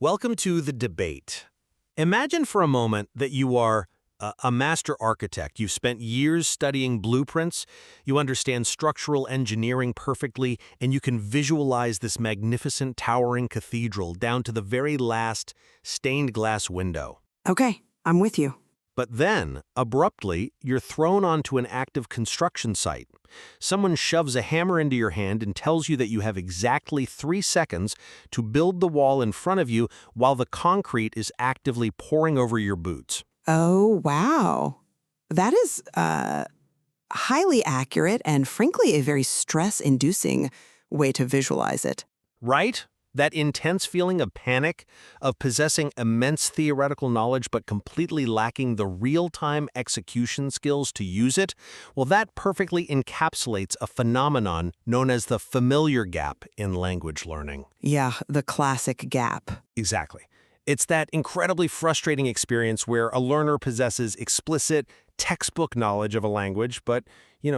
Welcome to the debate. Imagine for a moment that you are a master architect. You've spent years studying blueprints, you understand structural engineering perfectly, and you can visualize this magnificent towering cathedral down to the very last stained glass window. Okay, I'm with you. But then, abruptly, you're thrown onto an active construction site. Someone shoves a hammer into your hand and tells you that you have exactly 3 seconds to build the wall in front of you while the concrete is actively pouring over your boots. Oh, wow. That is highly accurate and frankly a very stress-inducing way to visualize it. Right? That intense feeling of panic, of possessing immense theoretical knowledge but completely lacking the real-time execution skills to use it, well, that perfectly encapsulates a phenomenon known as the familiar gap in language learning. Yeah, the classic gap. Exactly. It's that incredibly frustrating experience where a learner possesses explicit, textbook knowledge of a language but,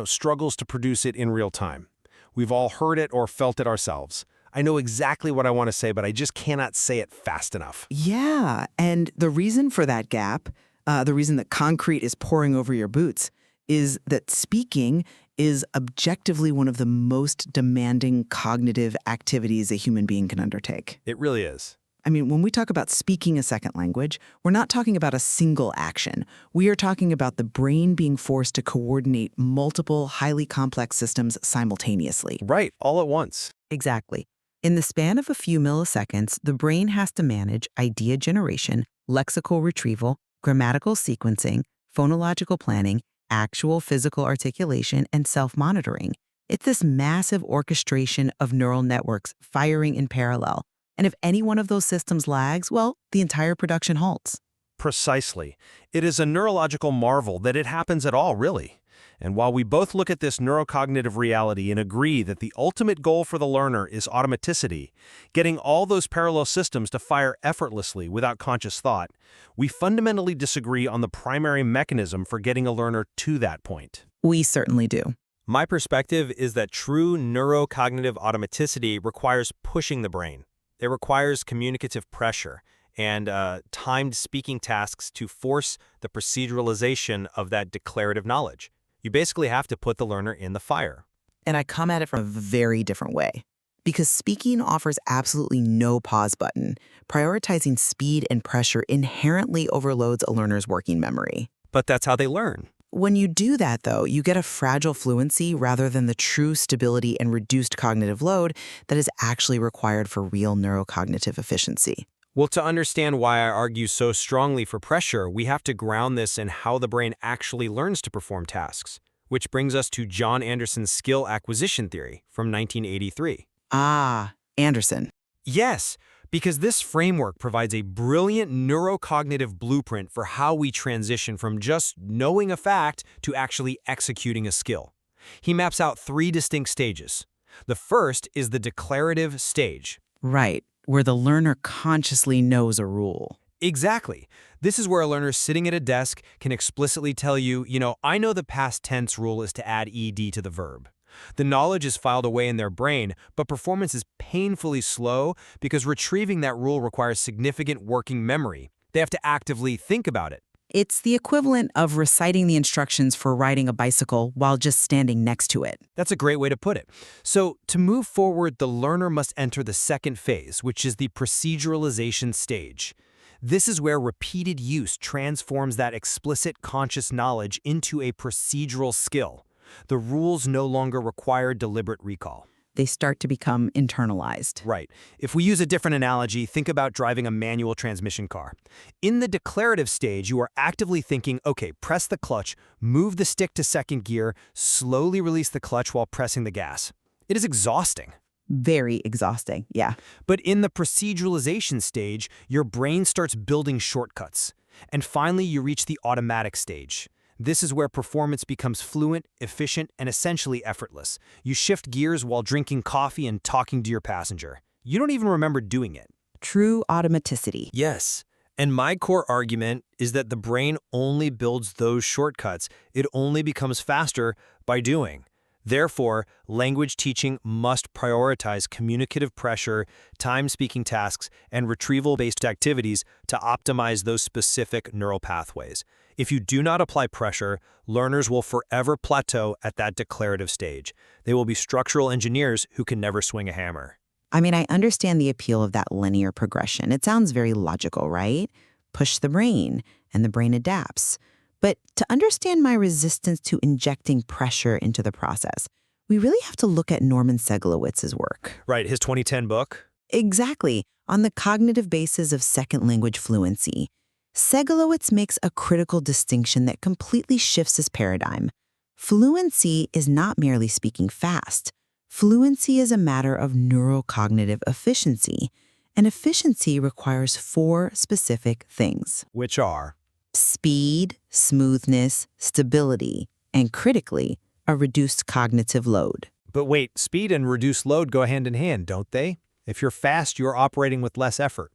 struggles to produce it in real time. We've all heard it or felt it ourselves. I know exactly what I want to say, but I just cannot say it fast enough. Yeah, and the reason for that gap, the reason that concrete is pouring over your boots, is that speaking is objectively one of the most demanding cognitive activities a human being can undertake. It really is. I mean, when we talk about speaking a second language, we're not talking about a single action. We are talking about the brain being forced to coordinate multiple, highly complex systems simultaneously. Right, all at once. Exactly. In the span of a few milliseconds, the brain has to manage idea generation, lexical retrieval, grammatical sequencing, phonological planning, actual physical articulation, and self-monitoring. It's this massive orchestration of neural networks firing in parallel. And if any one of those systems lags, well, the entire production halts. Precisely. It is a neurological marvel that it happens at all, really. And while we both look at this neurocognitive reality and agree that the ultimate goal for the learner is automaticity, getting all those parallel systems to fire effortlessly without conscious thought, we fundamentally disagree on the primary mechanism for getting a learner to that point. We certainly do. My perspective is that true neurocognitive automaticity requires pushing the brain. It requires communicative pressure and timed speaking tasks to force the proceduralization of that declarative knowledge. You basically have to put the learner in the fire. And I come at it from a very different way. Because speaking offers absolutely no pause button. Prioritizing speed and pressure inherently overloads a learner's working memory. But that's how they learn. When you do that, though, you get a fragile fluency rather than the true stability and reduced cognitive load that is actually required for real neurocognitive efficiency. Well, to understand why I argue so strongly for pressure, we have to ground this in how the brain actually learns to perform tasks, which brings us to John Anderson's skill acquisition theory from 1983. Ah, Anderson. Yes, because this framework provides a brilliant neurocognitive blueprint for how we transition from just knowing a fact to actually executing a skill. He maps out 3 distinct stages. The first is the declarative stage. Right, where the learner consciously knows a rule. Exactly. This is where a learner sitting at a desk can explicitly tell you, I know the past tense rule is to add ed to the verb. The knowledge is filed away in their brain, but performance is painfully slow because retrieving that rule requires significant working memory. They have to actively think about it. It's the equivalent of reciting the instructions for riding a bicycle while just standing next to it. That's a great way to put it. So, to move forward, the learner must enter the second phase, which is the proceduralization stage. This is where repeated use transforms that explicit conscious knowledge into a procedural skill. The rules no longer require deliberate recall. They start to become internalized. Right. If we use a different analogy, think about driving a manual transmission car. In the declarative stage, you are actively thinking, okay, press the clutch, move the stick to second gear, slowly release the clutch while pressing the gas. It is exhausting. Very exhausting, yeah. But in the proceduralization stage, your brain starts building shortcuts. And finally, you reach the automatic stage. This is where performance becomes fluent, efficient, and essentially effortless. You shift gears while drinking coffee and talking to your passenger. You don't even remember doing it. True automaticity. Yes. And my core argument is that the brain only builds those shortcuts. It only becomes faster by doing. Therefore, language teaching must prioritize communicative pressure, time-speaking tasks, and retrieval-based activities to optimize those specific neural pathways. If you do not apply pressure, learners will forever plateau at that declarative stage. They will be structural engineers who can never swing a hammer. I mean, I understand the appeal of that linear progression. It sounds very logical, right? Push the brain, and the brain adapts. But to understand my resistance to injecting pressure into the process, we really have to look at Norman Segalowitz's work. Right, his 2010 book? Exactly, on the cognitive basis of second language fluency. Segalowitz makes a critical distinction that completely shifts his paradigm. Fluency is not merely speaking fast. Fluency is a matter of neurocognitive efficiency, and efficiency requires 4 specific things. Which are? Speed, smoothness, stability, and critically, a reduced cognitive load. But wait, speed and reduced load go hand in hand, don't they? If you're fast, you're operating with less effort.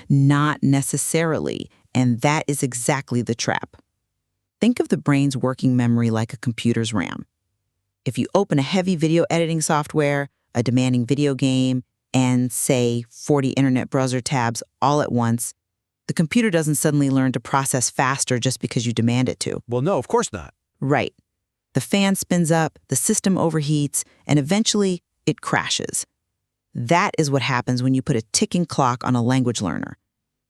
Not necessarily, and that is exactly the trap. Think of the brain's working memory like a computer's RAM. If you open a heavy video editing software, a demanding video game, and, say, 40 internet browser tabs all at once, the computer doesn't suddenly learn to process faster just because you demand it to. Well, no, of course not. Right. The fan spins up, the system overheats, and eventually it crashes. That is what happens when you put a ticking clock on a language learner.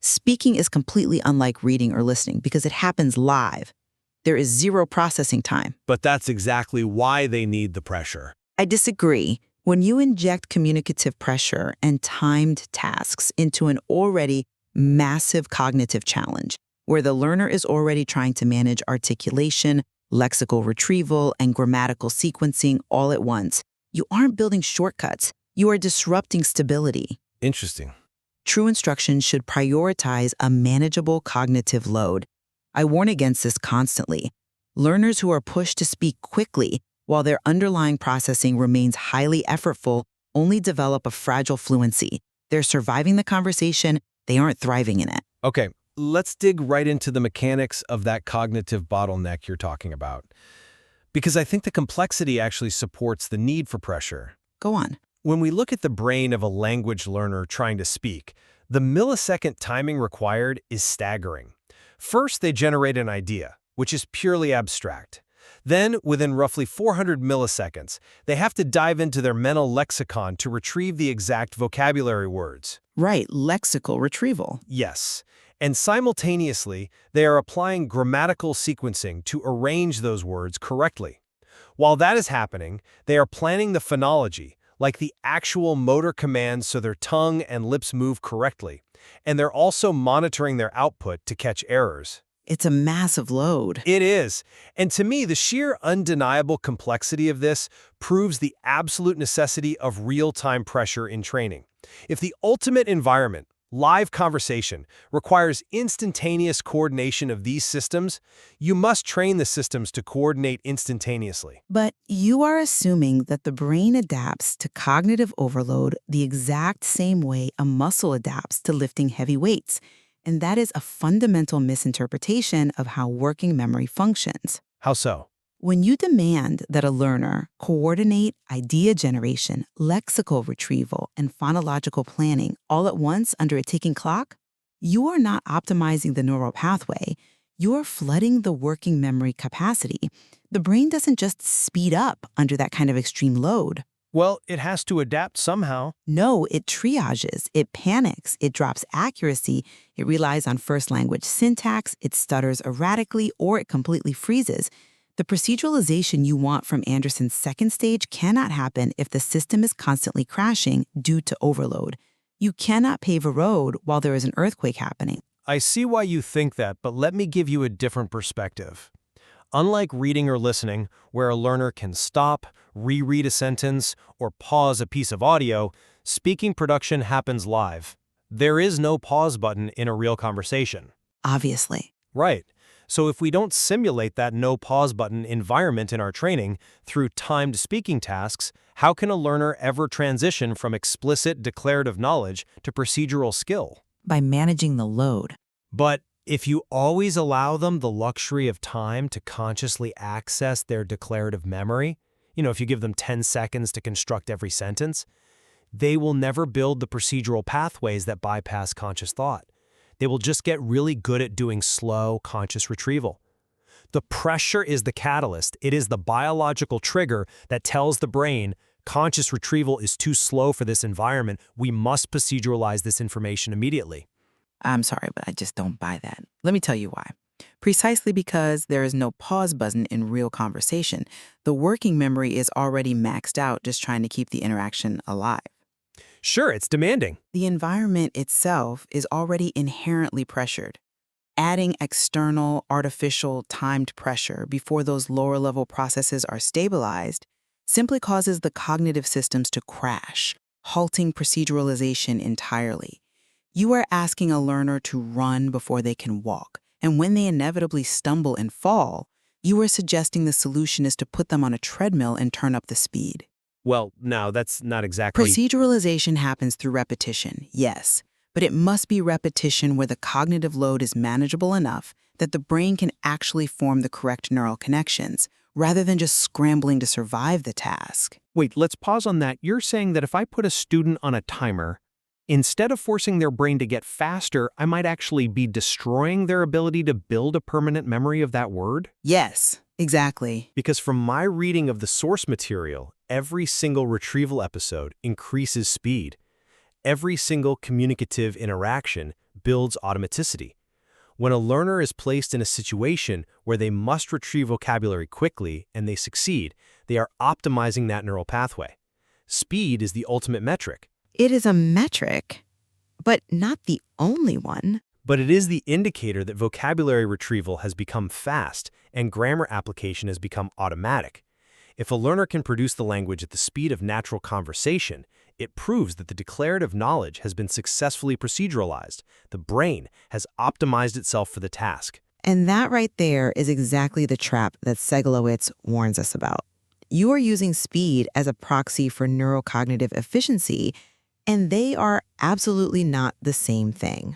Speaking is completely unlike reading or listening because it happens live. There is 0 processing time. But that's exactly why they need the pressure. I disagree. When you inject communicative pressure and timed tasks into an already massive cognitive challenge, where the learner is already trying to manage articulation, lexical retrieval, and grammatical sequencing all at once, you aren't building shortcuts. You are disrupting stability. Interesting. True instruction should prioritize a manageable cognitive load. I warn against this constantly. Learners who are pushed to speak quickly while their underlying processing remains highly effortful only develop a fragile fluency. They're surviving the conversation, they aren't thriving in it. Okay, let's dig right into the mechanics of that cognitive bottleneck you're talking about. Because I think the complexity actually supports the need for pressure. Go on. When we look at the brain of a language learner trying to speak, the millisecond timing required is staggering. First, they generate an idea, which is purely abstract. Then, within roughly 400 milliseconds, they have to dive into their mental lexicon to retrieve the exact vocabulary words. Right, lexical retrieval. Yes. And simultaneously, they are applying grammatical sequencing to arrange those words correctly. While that is happening, they are planning the phonology, like the actual motor commands so their tongue and lips move correctly. And they're also monitoring their output to catch errors. It's a massive load. It is. And to me, the sheer undeniable complexity of this proves the absolute necessity of real-time pressure in training. If the ultimate environment, live conversation, requires instantaneous coordination of these systems, you must train the systems to coordinate instantaneously. But you are assuming that the brain adapts to cognitive overload the exact same way a muscle adapts to lifting heavy weights. And that is a fundamental misinterpretation of how working memory functions. How so? When you demand that a learner coordinate idea generation, lexical retrieval, and phonological planning all at once under a ticking clock, you are not optimizing the neural pathway. You are flooding the working memory capacity. The brain doesn't just speed up under that kind of extreme load. Well, it has to adapt somehow. No, it triages, it panics, it drops accuracy, it relies on first language syntax, it stutters erratically, or it completely freezes. The proceduralization you want from Anderson's second stage cannot happen if the system is constantly crashing due to overload. You cannot pave a road while there is an earthquake happening. I see why you think that, but let me give you a different perspective. Unlike reading or listening, where a learner can stop, reread a sentence, or pause a piece of audio, speaking production happens live. There is no pause button in a real conversation. Obviously. Right. So if we don't simulate that no pause button environment in our training through timed speaking tasks, how can a learner ever transition from explicit declarative knowledge to procedural skill? By managing the load. But if you always allow them the luxury of time to consciously access their declarative memory, if you give them 10 seconds to construct every sentence, they will never build the procedural pathways that bypass conscious thought. They will just get really good at doing slow, conscious retrieval. The pressure is the catalyst. It is the biological trigger that tells the brain, conscious retrieval is too slow for this environment. We must proceduralize this information immediately. I'm sorry, but I just don't buy that. Let me tell you why. Precisely because there is no pause button in real conversation. The working memory is already maxed out just trying to keep the interaction alive. Sure, it's demanding. The environment itself is already inherently pressured. Adding external, artificial, timed pressure before those lower-level processes are stabilized simply causes the cognitive systems to crash, halting proceduralization entirely. You are asking a learner to run before they can walk, and when they inevitably stumble and fall, you are suggesting the solution is to put them on a treadmill and turn up the speed. Well, no, that's not exactly... Proceduralization happens through repetition, yes, but it must be repetition where the cognitive load is manageable enough that the brain can actually form the correct neural connections, rather than just scrambling to survive the task. Wait, let's pause on that. You're saying that if I put a student on a timer, instead of forcing their brain to get faster, I might actually be destroying their ability to build a permanent memory of that word? Yes, exactly. Because from my reading of the source material, every single retrieval episode increases speed. Every single communicative interaction builds automaticity. When a learner is placed in a situation where they must retrieve vocabulary quickly and they succeed, they are optimizing that neural pathway. Speed is the ultimate metric. It is a metric, but not the only one. But it is the indicator that vocabulary retrieval has become fast and grammar application has become automatic. If a learner can produce the language at the speed of natural conversation, it proves that the declarative knowledge has been successfully proceduralized. The brain has optimized itself for the task. And that right there is exactly the trap that Segalowitz warns us about. You are using speed as a proxy for neurocognitive efficiency, and they are absolutely not the same thing.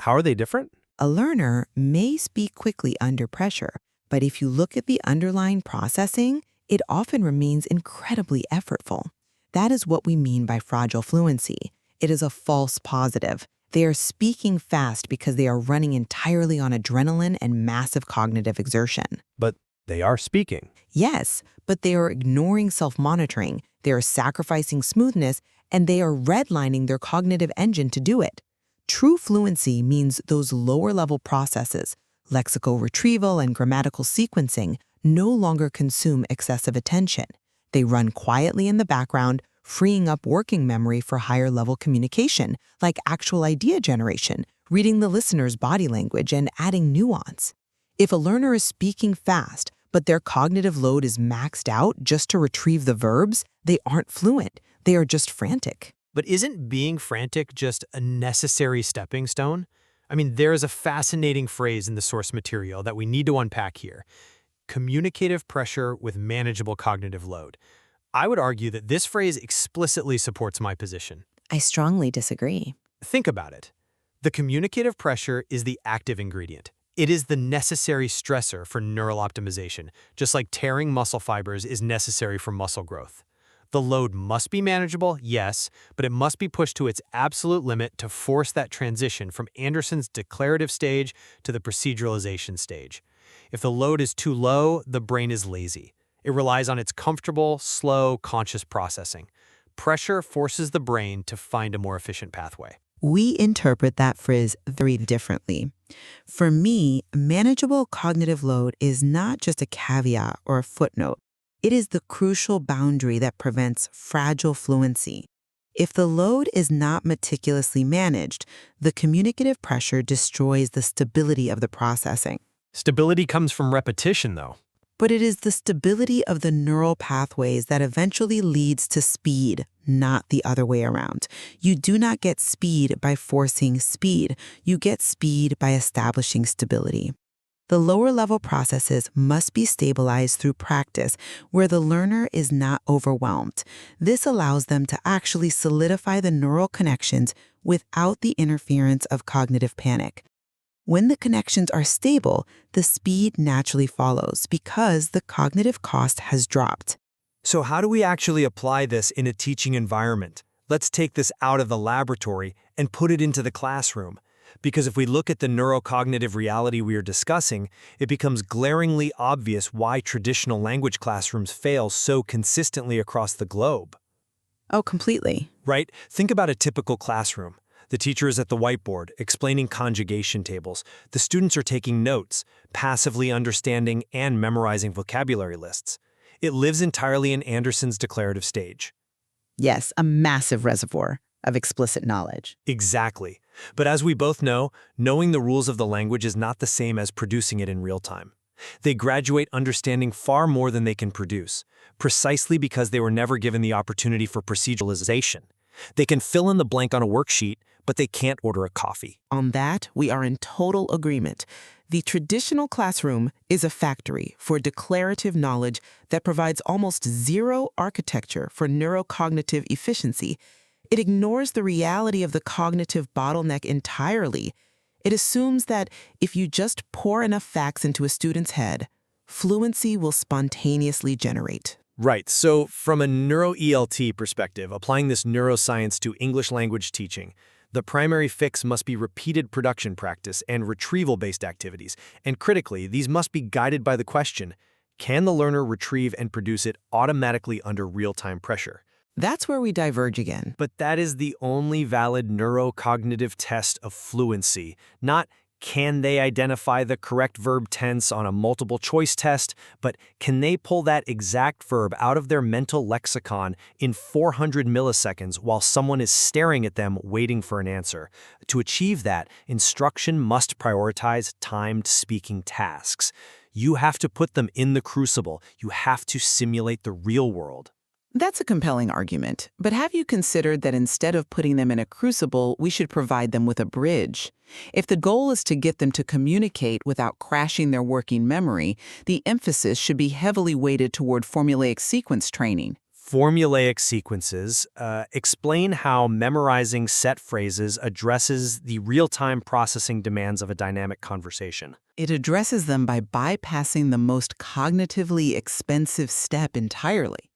How are they different? A learner may speak quickly under pressure, but if you look at the underlying processing, it often remains incredibly effortful. That is what we mean by fragile fluency. It is a false positive. They are speaking fast because they are running entirely on adrenaline and massive cognitive exertion. But they are speaking. Yes, but they are ignoring self-monitoring, they are sacrificing smoothness, and they are redlining their cognitive engine to do it. True fluency means those lower-level processes, lexical retrieval and grammatical sequencing, no longer consume excessive attention. They run quietly in the background, freeing up working memory for higher-level communication, like actual idea generation, reading the listener's body language, and adding nuance. If a learner is speaking fast, but their cognitive load is maxed out just to retrieve the verbs, they aren't fluent. They are just frantic. But isn't being frantic just a necessary stepping stone? I mean, there is a fascinating phrase in the source material that we need to unpack here. Communicative pressure with manageable cognitive load. I would argue that this phrase explicitly supports my position. I strongly disagree. Think about it. The communicative pressure is the active ingredient. It is the necessary stressor for neural optimization, just like tearing muscle fibers is necessary for muscle growth. The load must be manageable, yes, but it must be pushed to its absolute limit to force that transition from Anderson's declarative stage to the proceduralization stage. If the load is too low, the brain is lazy. It relies on its comfortable, slow, conscious processing. Pressure forces the brain to find a more efficient pathway. We interpret that phrase very differently. For me, manageable cognitive load is not just a caveat or a footnote. It is the crucial boundary that prevents fragile fluency. If the load is not meticulously managed, the communicative pressure destroys the stability of the processing. Stability comes from repetition, though. But it is the stability of the neural pathways that eventually leads to speed, not the other way around. You do not get speed by forcing speed. You get speed by establishing stability. The lower-level processes must be stabilized through practice where the learner is not overwhelmed. This allows them to actually solidify the neural connections without the interference of cognitive panic. When the connections are stable, the speed naturally follows because the cognitive cost has dropped. So how do we actually apply this in a teaching environment? Let's take this out of the laboratory and put it into the classroom. Because if we look at the neurocognitive reality we are discussing, it becomes glaringly obvious why traditional language classrooms fail so consistently across the globe. Oh, completely. Right? Think about a typical classroom. The teacher is at the whiteboard, explaining conjugation tables. The students are taking notes, passively understanding and memorizing vocabulary lists. It lives entirely in Anderson's declarative stage. Yes, a massive reservoir of explicit knowledge. Exactly. But as we both know, knowing the rules of the language is not the same as producing it in real time. They graduate understanding far more than they can produce, precisely because they were never given the opportunity for proceduralization. They can fill in the blank on a worksheet, but they can't order a coffee. On that, we are in total agreement. The traditional classroom is a factory for declarative knowledge that provides almost zero architecture for neurocognitive efficiency. It ignores the reality of the cognitive bottleneck entirely. It assumes that if you just pour enough facts into a student's head, fluency will spontaneously generate. Right, so from a neuro-ELT perspective, applying this neuroscience to English language teaching, the primary fix must be repeated production practice and retrieval-based activities, and critically, these must be guided by the question, can the learner retrieve and produce it automatically under real-time pressure? That's where we diverge again. But that is the only valid neurocognitive test of fluency, not can they identify the correct verb tense on a multiple choice test, but can they pull that exact verb out of their mental lexicon in 400 milliseconds while someone is staring at them waiting for an answer? To achieve that, instruction must prioritize timed speaking tasks. You have to put them in the crucible. You have to simulate the real world. That's a compelling argument, but have you considered that instead of putting them in a crucible, we should provide them with a bridge? If the goal is to get them to communicate without crashing their working memory, the emphasis should be heavily weighted toward formulaic sequence training. Formulaic sequences explain how memorizing set phrases addresses the real-time processing demands of a dynamic conversation. It addresses them by bypassing the most cognitively expensive step entirely.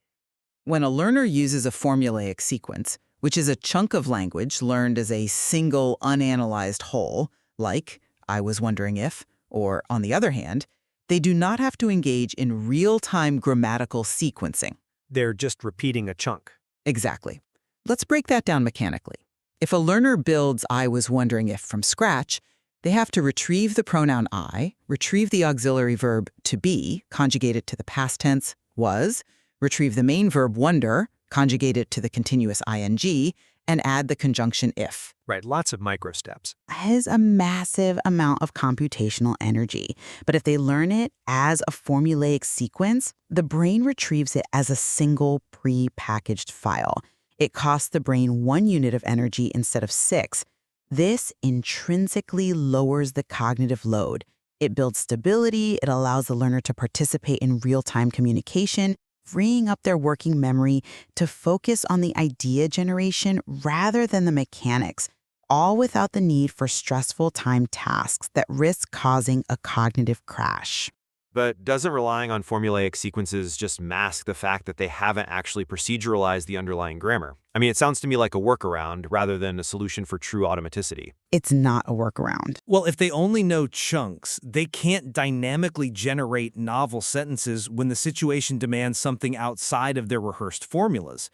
When a learner uses a formulaic sequence, which is a chunk of language learned as a single unanalyzed whole, like, I was wondering if, or on the other hand, they do not have to engage in real-time grammatical sequencing. They're just repeating a chunk. Exactly. Let's break that down mechanically. If a learner builds I was wondering if from scratch, they have to retrieve the pronoun I, retrieve the auxiliary verb to be, conjugate it to the past tense, was, retrieve the main verb wonder, conjugate it to the continuous ing, and add the conjunction if. Right, lots of micro steps. It is a massive amount of computational energy. But if they learn it as a formulaic sequence, the brain retrieves it as a single pre-packaged file. It costs the brain 1 unit of energy instead of 6. This intrinsically lowers the cognitive load. It builds stability, it allows the learner to participate in real-time communication, freeing up their working memory to focus on the idea generation rather than the mechanics, all without the need for stressful timed tasks that risk causing a cognitive crash. But doesn't relying on formulaic sequences just mask the fact that they haven't actually proceduralized the underlying grammar? I mean, it sounds to me like a workaround rather than a solution for true automaticity. It's not a workaround. Well, if they only know chunks, they can't dynamically generate novel sentences when the situation demands something outside of their rehearsed formulas.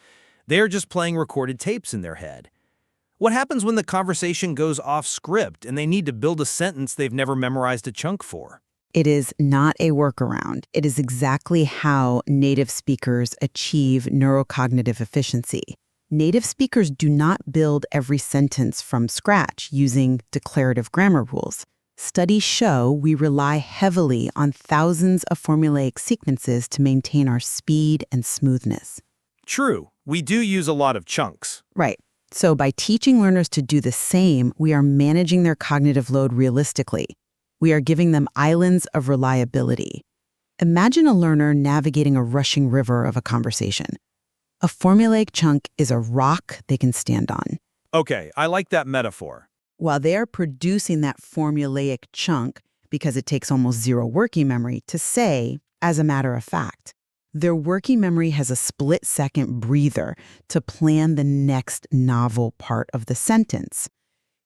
They're just playing recorded tapes in their head. What happens when the conversation goes off script and they need to build a sentence they've never memorized a chunk for? It is not a workaround. It is exactly how native speakers achieve neurocognitive efficiency. Native speakers do not build every sentence from scratch using declarative grammar rules. Studies show we rely heavily on thousands of formulaic sequences to maintain our speed and smoothness. True, we do use a lot of chunks. Right. So by teaching learners to do the same, we are managing their cognitive load realistically. We are giving them islands of reliability. Imagine a learner navigating a rushing river of a conversation. A formulaic chunk is a rock they can stand on. Okay, I like that metaphor. While they are producing that formulaic chunk, because it takes almost zero working memory, to say, as a matter of fact. Their working memory has a split-second breather to plan the next novel part of the sentence.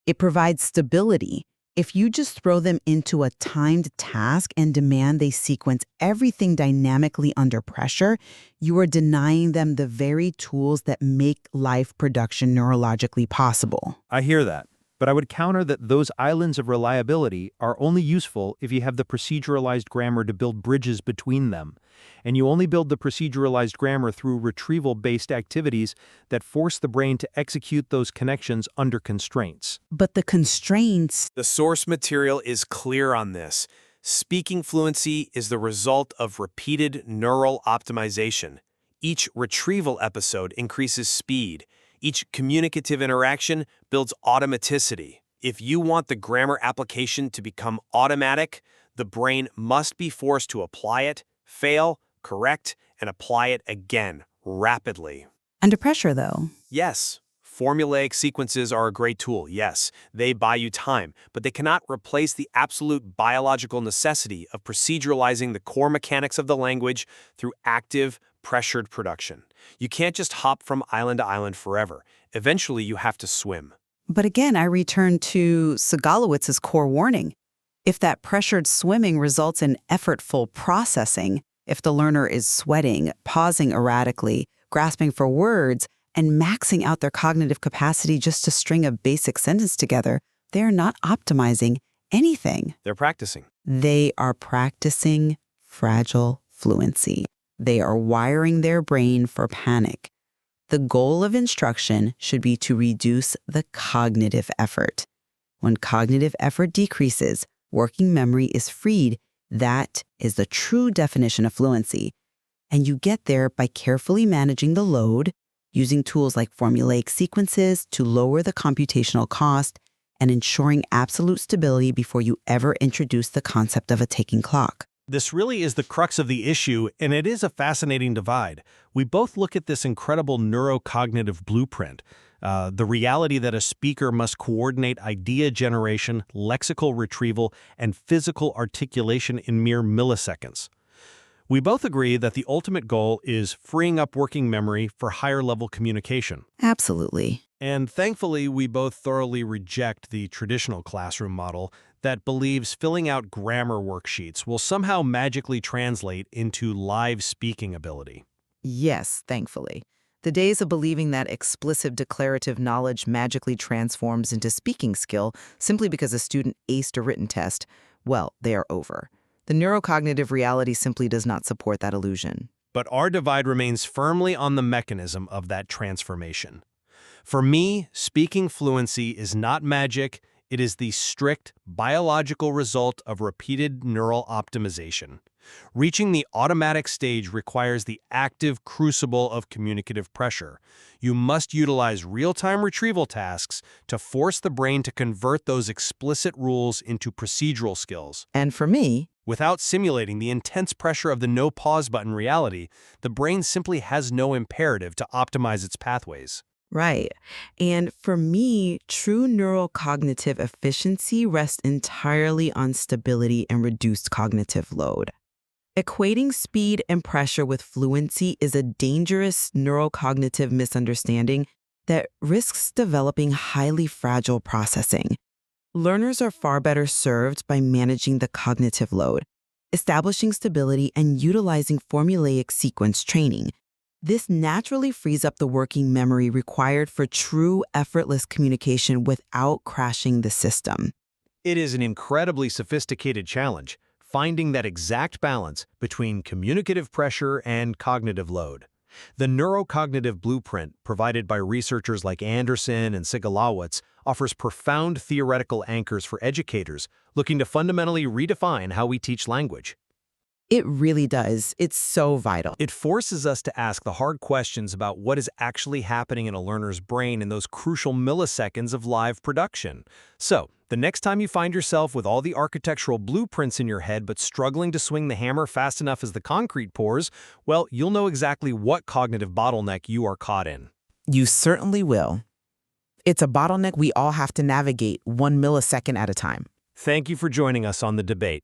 It provides stability. If you just throw them into a timed task and demand they sequence everything dynamically under pressure, you are denying them the very tools that make live production neurologically possible. I hear that. But I would counter that those islands of reliability are only useful if you have the proceduralized grammar to build bridges between them. And you only build the proceduralized grammar through retrieval-based activities that force the brain to execute those connections under constraints. But the constraints... The source material is clear on this. Speaking fluency is the result of repeated neural optimization. Each retrieval episode increases speed. Each communicative interaction builds automaticity. If you want the grammar application to become automatic, the brain must be forced to apply it, fail, correct, and apply it again, rapidly. Under pressure, though. Yes, formulaic sequences are a great tool, yes. They buy you time, but they cannot replace the absolute biological necessity of proceduralizing the core mechanics of the language through active, pressured production. You can't just hop from island to island forever. Eventually, you have to swim. But again, I return to Segalowitz's core warning. If that pressured swimming results in effortful processing, if the learner is sweating, pausing erratically, grasping for words, and maxing out their cognitive capacity just to string a basic sentence together, they are not optimizing anything. They're practicing. They are practicing fragile fluency. They are wiring their brain for panic. The goal of instruction should be to reduce the cognitive effort. When cognitive effort decreases, working memory is freed. That is the true definition of fluency. And you get there by carefully managing the load, using tools like formulaic sequences to lower the computational cost, and ensuring absolute stability before you ever introduce the concept of a ticking clock. This really is the crux of the issue, and it is a fascinating divide. We both look at this incredible neurocognitive blueprint, the reality that a speaker must coordinate idea generation, lexical retrieval, and physical articulation in mere milliseconds. We both agree that the ultimate goal is freeing up working memory for higher-level communication. Absolutely. And thankfully, we both thoroughly reject the traditional classroom model that believes filling out grammar worksheets will somehow magically translate into live speaking ability. Yes, thankfully. The days of believing that explicit declarative knowledge magically transforms into speaking skill simply because a student aced a written test, well, they are over. The neurocognitive reality simply does not support that illusion. But our divide remains firmly on the mechanism of that transformation. For me, speaking fluency is not magic. It is the strict biological result of repeated neural optimization. Reaching the automatic stage requires the active crucible of communicative pressure. You must utilize real-time retrieval tasks to force the brain to convert those explicit rules into procedural skills. And for me, without simulating the intense pressure of the no-pause button reality, the brain simply has no imperative to optimize its pathways. right. And for me, true neurocognitive efficiency rests entirely on stability and reduced cognitive load. Equating speed and pressure with fluency is a dangerous neurocognitive misunderstanding that risks developing highly fragile processing. Learners are far better served by managing the cognitive load, establishing stability, and utilizing formulaic sequence training. This naturally frees up the working memory required for true effortless communication without crashing the system. It is an incredibly sophisticated challenge, finding that exact balance between communicative pressure and cognitive load. The neurocognitive blueprint provided by researchers like Anderson and Segalowitz offers profound theoretical anchors for educators looking to fundamentally redefine how we teach language. It really does. It's so vital. It forces us to ask the hard questions about what is actually happening in a learner's brain in those crucial milliseconds of live production. So, the next time you find yourself with all the architectural blueprints in your head but struggling to swing the hammer fast enough as the concrete pours, well, you'll know exactly what cognitive bottleneck you are caught in. You certainly will. It's a bottleneck we all have to navigate 1 millisecond at a time. Thank you for joining us on The Debate.